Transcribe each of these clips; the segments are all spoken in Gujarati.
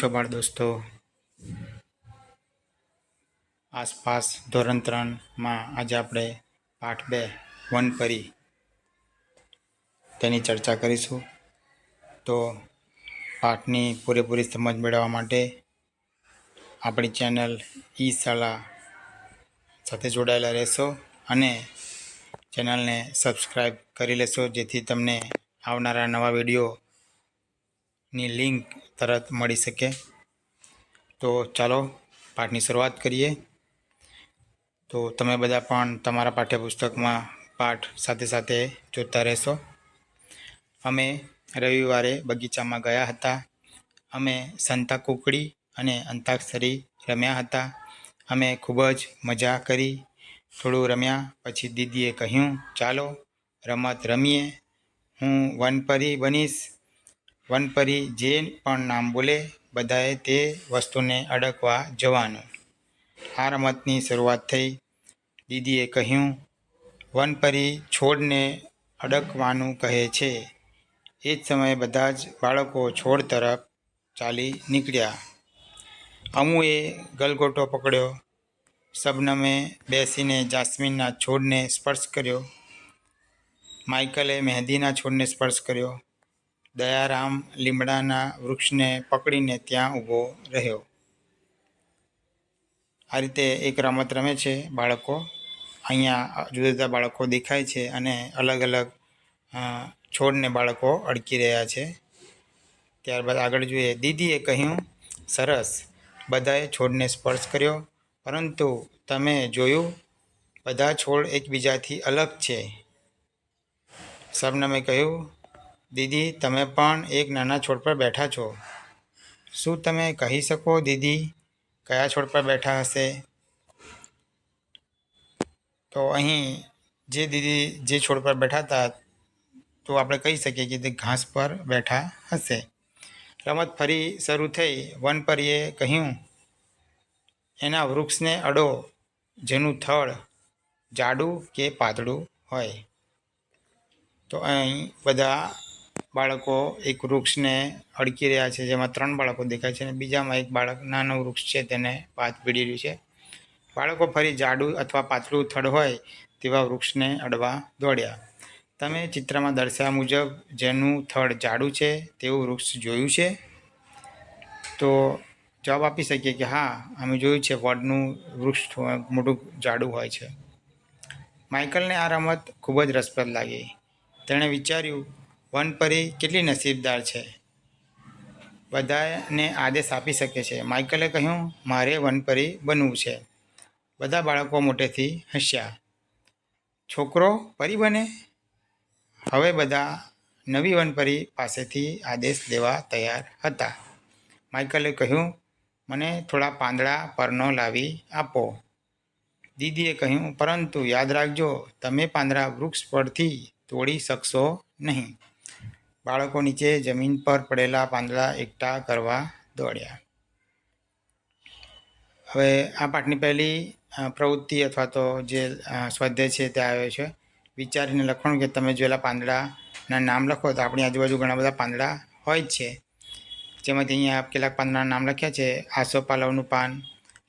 કેમ છો બાળ દોસ્તો? આસપાસ ધોરણ 3માં આજે આપણે પાઠ 2 વનપરી તેની ચર્ચા કરીશું. તો પાઠની પૂરેપૂરી સમજ મેળવવા માટે આપણી ચેનલ ઈ શાળા સાથે જોડાયેલા રહેશો અને ચેનલને સબસ્ક્રાઈબ કરી લેશો, જેથી તમને આવનારા નવા વિડીયોની લિંક તરત મળી શકે. તો ચાલો પાઠની શરૂઆત કરીએ. તો તમે બધા પણ તમારા પાઠ્યપુસ્તકમાં પાઠ સાથે સાથે જોતા રહેશો. અમે રવિવારે બગીચામાં ગયા હતા. અમે સંતા કુકડી અને અંતાક્ષરી રમ્યા હતા. અમે ખૂબ જ મજા કરી. થોડું રમ્યા પછી દીદીએ કહ્યું, ચાલો રમત રમીએ, હું વનપરી બનીશ. વનપરી જે પણ નામ બોલે બધાએ તે વસ્તુને અડકવા જવાનું. આ રમતની શરૂઆત થઈ. દીદીએ કહ્યું, વનપરી છોડને અડકવાનું કહે છે. એ જ સમયે બધા જ બાળકો છોડ તરફ ચાલી નીકળ્યા. અમુએ ગલગોટો પકડ્યો. શબનમે બેસીને જાસ્મીનના છોડને સ્પર્શ કર્યો. માઇકલે મહેંદીના છોડને સ્પર્શ કર્યો. દયારામ લીમડાના વૃક્ષને પકડીને ત્યાં ઊભો રહ્યો. આ રીતે એક રમત રમે છે બાળકો. અહીંયા જુદા જુદા બાળકો દેખાય છે અને અલગ અલગ છોડને બાળકો અડકી રહ્યા છે. ત્યારબાદ આગળ જોઈએ. દીદીએ કહ્યું, સરસ. બધાએ છોડને સ્પર્શ કર્યો, પરંતુ તમે જોયું બધા છોડ એકબીજાથી અલગ છે. શબનમે કહ્યું, દીદી તમે પણ એક નાના છોડ પર બેઠા છો. શું તમે કહી શકો દીદી કયા છોડ પર બેઠા હશે? તો અહીં જે દીદી જે છોડ પર બેઠા હતા તો આપણે કહી શકીએ કે તે ઘાસ પર બેઠા હશે. રમત ફરી શરૂ થઈ. વનપરીએ કહ્યું, એના વૃક્ષને અડો જેનું થડ જાડું કે પાતળું હોય. તો અહીં બધા બાળકો એક વૃક્ષને અડકી રહ્યા છે, જેમાં 3 બાળકો દેખાય છે અને બીજામાં એક બાળક નાનું વૃક્ષ છે તેને પાત પીડી રહ્યું છે. બાળકો ફરી જાડું અથવા પાતળું થડ હોય તેવા વૃક્ષને અડવા દોડ્યા. તમે ચિત્રમાં દર્શાવ્યા મુજબ જેનું થડ જાડું છે તેવું વૃક્ષ જોયું છે? તો જવાબ આપી શકીએ કે હા, અમે જોયું છે. વડનું વૃક્ષ મોટું જાડું હોય છે. માઇકલને આ રમત ખૂબ જ રસપ્રદ લાગી. તેણે વિચાર્યું, વનપરી કેટલી નસીબદાર છે, બધાને આદેશ આપી શકે છે. માઇકલે કહ્યું, મારે વનપરી બનવું છે. બધા બાળકો મોટેથી હસ્યા. છોકરો પરી બને? હવે બધા નવી વનપરી પાસેથી આદેશ લેવા તૈયાર હતા. માઇકલે કહ્યું, મને થોડા પાંદડા પરનો લાવી આપો. દીદીએ કહ્યું, પરંતુ યાદ રાખજો તમે પાંદડા વૃક્ષ પરથી તોડી શકશો નહીં. બાળકો નીચે જમીન પર પડેલા પાંદડા એકઠા કરવા દોડ્યા. હવે આ પાઠની પહેલી પ્રવૃત્તિ અથવા તો જે સ્વાધ્યાય છે તે આવ્યો છે. વિચારીને લખવાનું કે તમે જોયેલા પાંદડાના નામ લખો. તો આપણી આજુબાજુ ઘણા બધા પાંદડા હોય જ છે, જેમાંથી અહીંયા કેટલાક પાંદડાના નામ લખ્યા છે. આસોપાલવનું પાન,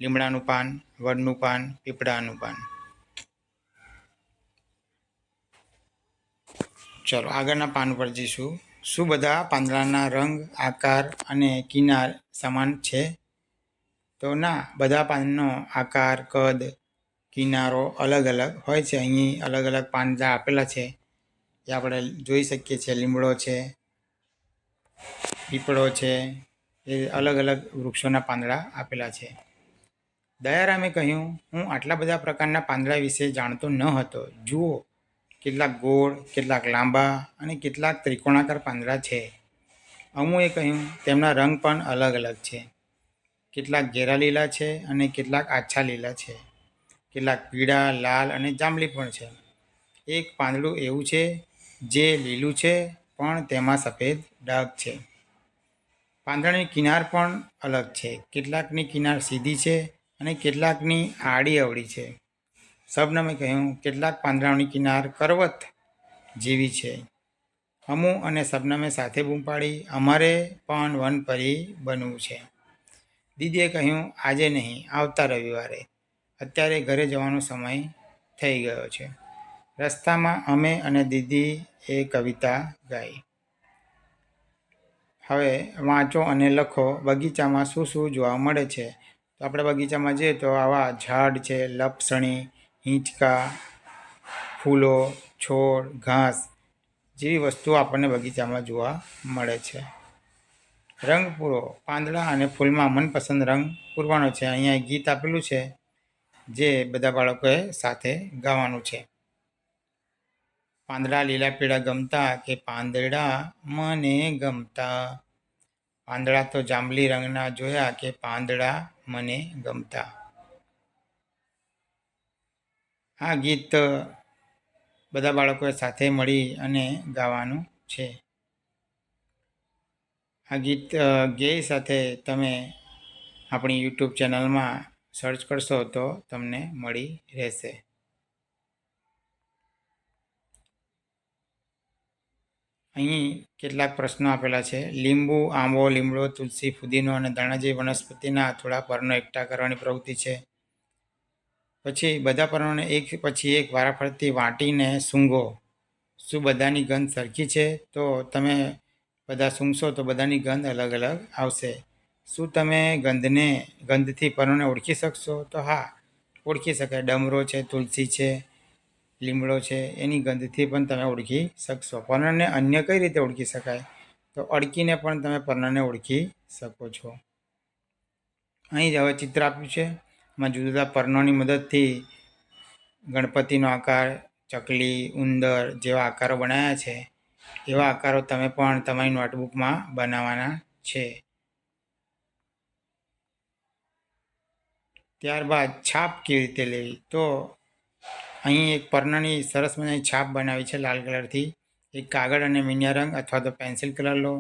લીમડાનું પાન, વડનું પાન, પીપળાનું પાન. ચલો આગળના પાન પર જઈશું. શું બધા પાંદડાના રંગ, આકાર અને કિનાર સમાન છે? તો ના, બધા પાનનો આકાર, કદ, કિનારો અલગ અલગ હોય છે. અહીં અલગ અલગ પાંદડા આપેલા છે એ આપણે જોઈ શકીએ છીએ. લીમડો છે, પીપળો છે, એ અલગ અલગ વૃક્ષોના પાંદડા આપેલા છે. દયારામે કહ્યું, હું આટલા બધા પ્રકારના પાંદડા વિશે જાણતો ન હતો. જુઓ, કેટલાક ગોળ, કેટલાક લાંબા અને કેટલાક ત્રિકોણાકાર પાંદડા છે. અમુએ કહ્યું, તેમના રંગ પણ અલગ અલગ છે. કેટલાક ઘેરા લીલા છે અને કેટલાક આછા લીલા છે. કેટલાક પીળા, લાલ અને જાંબલી પણ છે. એક પાંદડું એવું છે જે લીલું છે પણ તેમાં સફેદ ડાઘ છે. પાંદડાની કિનાર પણ અલગ છે. કેટલાકની કિનાર સીધી છે અને કેટલાકની આડી અવળી છે. શબનમે કહ્યું, કેટલાક પાંદડાઓની કિનાર કરવત જેવી છે. અમુ અને શબનમે સાથે બૂમ પાડી, અમારે પણ વનપરી બનવું છે. દીદીએ કહ્યું, આજે નહીં, આવતા રવિવારે. અત્યારે ઘરે જવાનો સમય થઈ ગયો છે. રસ્તામાં અમે અને દીદીએ કવિતા ગાઈ. હવે વાંચો અને લખો. બગીચામાં શું શું જોવા મળે છે? તો આપણે બગીચામાં જઈએ તો આવા ઝાડ છે, લપસણી, હિંચકા, ફૂલો, છોડ, ઘાસ જેવી વસ્તુઓ આપણને બગીચામાં જોવા મળે છે. રંગ પૂરો. પાંદડા અને ફૂલમાં મનપસંદ રંગ પૂરવાનો છે. અહીંયા એક ગીત આપેલું છે જે બધા બાળકોએ સાથે ગાવાનું છે. પાંદડા લીલા પીળા ગમતા કે પાંદડા મને ગમતા. પાંદડા તો જાંબલી રંગના જોયા કે પાંદડા મને ગમતા. આ ગીત બધા બાળકોએ સાથે મળી અને ગાવાનું છે. આ ગીત ગેય સાથે તમે આપણી યુટ્યુબ ચેનલમાં સર્ચ કરશો તો તમને મળી રહેશે. અહીં કેટલાક પ્રશ્નો આપેલા છે. લીંબુ, આંબો, લીમડો, તુલસી, ફુદીનો અને ધાણા જેવી વનસ્પતિના થોડા પર્ણો એકઠા કરવાની પ્રવૃત્તિ છે. પછી બધા પર્ણોને એક પછી એક વારાફરતી વાટીને સૂંઘો. શું બધાની ગંધ સરખી છે? તો તમે બધા સૂંઘશો તો બધાની ગંધ અલગ અલગ આવશે. શું તમે ગંધથી પર્ણોને ઓળખી શકશો? તો હા, ઓળખી શકાય. ડમરો છે, તુલસી છે, લીમડો છે, એની ગંધથી પણ તમે ઓળખી શકશો. પર્ણને અન્ય કઈ રીતે ઓળખી શકાય? તો અડકીને પણ તમે પર્ણને ઓળખી શકો છો. અહીં હવે ચિત્ર આપ્યું છે. એમાં જુદા જુદા પર્ણોની મદદથી ગણપતિનો આકાર, ચકલી, ઉંદર જેવા આકારો બનાવ્યા છે. એવા આકારો તમે પણ તમારી નોટબુકમાં બનાવવાના છે. ત્યારબાદ છાપ કેવી રીતે લેવી? તો અહીં એક પર્ણની સરસ મજાની છાપ બનાવી છે લાલ કલરથી. એક કાગળ અને મીણિયા રંગ અથવા તો પેન્સિલ કલર લો.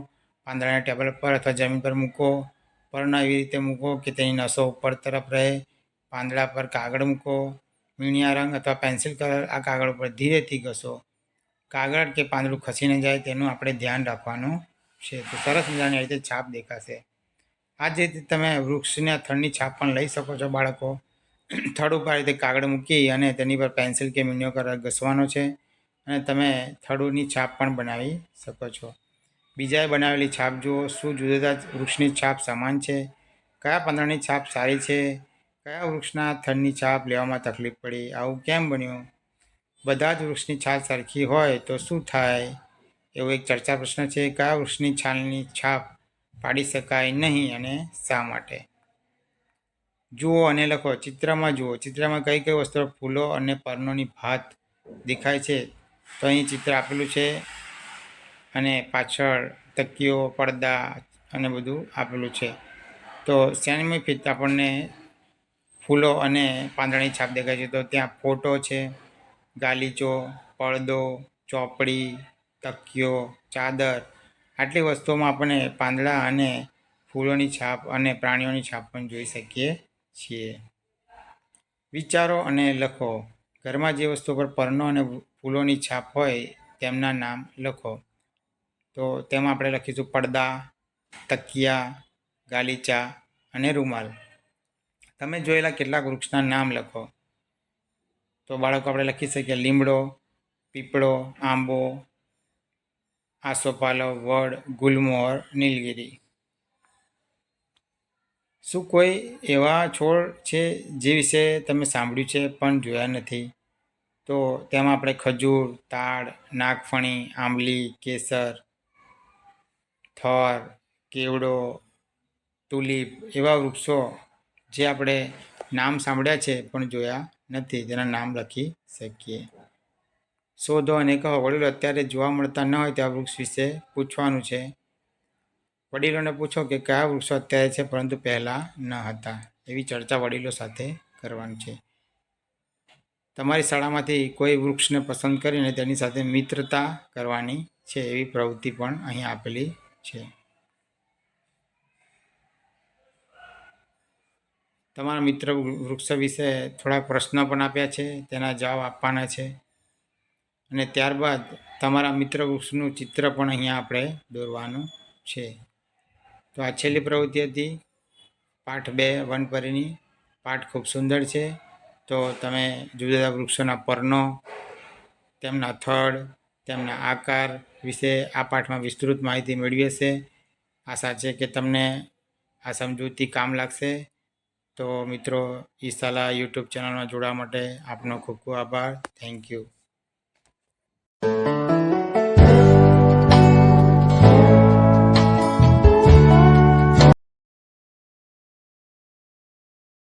પાંદડાને ટેબલ પર અથવા જમીન પર મૂકો. પર્ણ એવી રીતે મૂકો કે તેની નસો ઉપર તરફ રહે. પાંદડા પર કાગળ મૂકો. મીણિયા રંગ અથવા પેન્સિલ કલર આ કાગળ ઉપર ધીરેથી ઘસો. કાગળ કે પાંદડું ખસી ન જાય તેનું આપણે ધ્યાન રાખવાનું છે. તો સરસ મજાની રીતે છાપ દેખાશે. આ જ રીતે તમે વૃક્ષના થડની છાપ પણ લઈ શકો છો બાળકો. થડ ઉપર રીતે કાગળ મૂકી અને તેની પર પેન્સિલ કે મીણિયો કલર ઘસવાનો છે અને તમે થડની છાપ પણ બનાવી શકો છો. બીજાએ બનાવેલી છાપ જુઓ. શું જુદા જુદા વૃક્ષની છાપ સમાન છે? કયા પાંદડાની છાપ સારી છે? કયા વૃક્ષના થડની છાપ લેવામાં તકલીફ પડી? આવું કેમ બન્યું? બધા જ વૃક્ષની છાલ સરખી હોય તો શું થાય? એવો એક ચર્ચા પ્રશ્ન છે. કયા વૃક્ષની છાલની છાપ પાડી શકાય નહીં અને શા માટે? જુઓ અને લખો. ચિત્રમાં જુઓ. ચિત્રમાં કઈ કઈ વસ્તુઓ ફૂલો અને પર્ણોની ભાત દેખાય છે? તો અહીં ચિત્ર આપેલું છે અને પાછળ તકીઓ, પડદા અને બધું આપેલું છે. તો શેનીમાં આપણને ફૂલો અને પાંદડાની છાપ દેખાય છે? તો ત્યાં ફોટો છે, ગાલીચો, પડદો, ચોપડી, તકિયો, ચાદર આટલી વસ્તુઓમાં આપણે પાંદડા અને ફૂલોની છાપ અને પ્રાણીઓની છાપ પણ જોઈ શકીએ છીએ. વિચારો અને લખો. ઘરમાં જે વસ્તુ પર પર્ણો અને ફૂલોની છાપ હોય તેમના નામ લખો. તો તેમાં આપણે લખીશું પડદા, તકિયા, ગાલીચા અને રૂમાલ. તમે જોયેલા કેટલાક વૃક્ષના નામ લખો. તો બાળકો આપણે લખી શકીએ લીમડો, પીપળો, આંબો, આસોપાલવ, વડ, ગુલમોહર, નીલગિરી. શું કોઈ એવા છોડ છે જે વિશે તમે સાંભળ્યું છે પણ જોયા નથી? તો તેમાં આપણે ખજૂર, તાડ, નાગફણી, આંબલી, કેસર, થર, કેવડો, તુલીપ એવા વૃક્ષો જે આપણે નામ સાંભળ્યા છે પણ જોયા નથી તેના નામ લખી શકીએ. શોધો અને કહો. વડીલો અત્યારે જોવા મળતા ન હોય તેવા વૃક્ષ વિશે પૂછવાનું છે. વડીલોને પૂછો કે કયા વૃક્ષો અત્યારે છે પરંતુ પહેલાં ન હતા. એવી ચર્ચા વડીલો સાથે કરવાની છે. તમારી શાળામાંથી કોઈ વૃક્ષને પસંદ કરીને તેની સાથે મિત્રતા કરવાની છે. એવી પ્રવૃત્તિ પણ અહીં આપેલી છે. તમારા મિત્ર વૃક્ષ વિશે થોડા પ્રશ્નો પણ આપ્યા છે, તેના જવાબ આપવાના છે અને ત્યારબાદ તમારા મિત્ર વૃક્ષનું ચિત્ર પણ અહીંયા આપણે દોરવાનું છે. તો આ છેલ્લી પ્રવૃત્તિ હતી. પાઠ 2 વનપરીની પાઠ ખૂબ સુંદર છે. તો તમે જુદા જુદા વૃક્ષોના પર્ણો, તેમના થડ, તેમના આકાર વિશે આ પાઠમાં વિસ્તૃત માહિતી મેળવી હશે. આશા છે કે તમને આ સમજૂતી કામ લાગશે. તો મિત્રો, ઈ શાલા યુટ્યુબ ચેનલમાં જોડાવા માટે આપનો ખૂબ ખૂબ આભાર. Thank you.